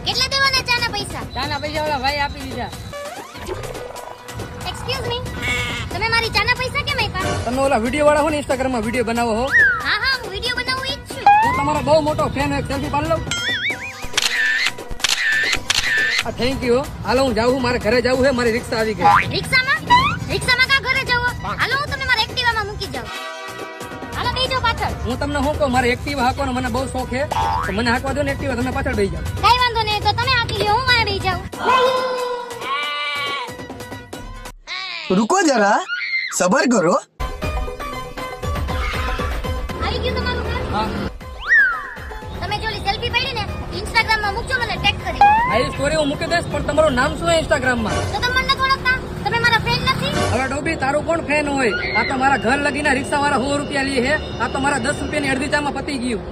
કેટલા દેવાના ચાના પૈસા? ચાના પૈસા ઓલા ભાઈ આપી દીધા. એક્સક્યુઝ મી, તમે મારી ચાના પૈસા કેમ આપ્યા? તમે ઓલા વિડીયો વાળા હો ને, ઇન્સ્ટાગ્રામ માં વિડીયો બનાવો હો. હા હા, હું વિડીયો બનાવું ઈ જ છું. હું તમારો બહુ મોટો ફેન, એક સેલ્ફી પાડી લઉં. Thank you. હાલો હું જાઉં છું, મારે ઘરે જવું છે, મારી રિક્ષા આવી ગઈ. રિક્ષામાં કા ઘરે જવો? હાલો હું તમને મારા એક્ટિવામાં મૂકી જાઉં. હાલો બેસજો પાછળ. હું તમને શું કહું, મારે એક્ટિવા હાંકવાનો મને બહુ શોખ છે, તો મને હાંકવા દો ને એક્ટિવા, તમે પાછળ બેસી જાઓ. કઈ વાંધો નહીં, તો તમે હાંકી લ્યો, હું મારે બેસી જાઉં. रुको जरा सबर करो. આવી ગયું તમારું ઘર? હા તમે જો ઓલી સેલ્ફી પાડી ને, ઇન્સ્ટાગ્રામમાં મૂકજો, મને ટેગ કરી. આ સ્ટોરી હું મૂકી દઈશ, પણ તમારું નામ શું છે ઇન્સ્ટાગ્રામમાં? તો તમે મને નથી ઓળખતા? તમે મારા ફ્રેન્ડ નથી? હવે ડોબી તારું કોણ ફેન હોય? આ તો મારા ઘર લગીના રિક્ષા વાળા 100 રૂપિયા લે છે, આ તો મારા 10 રૂપિયાની અડધી ચામાં પતી ગયું.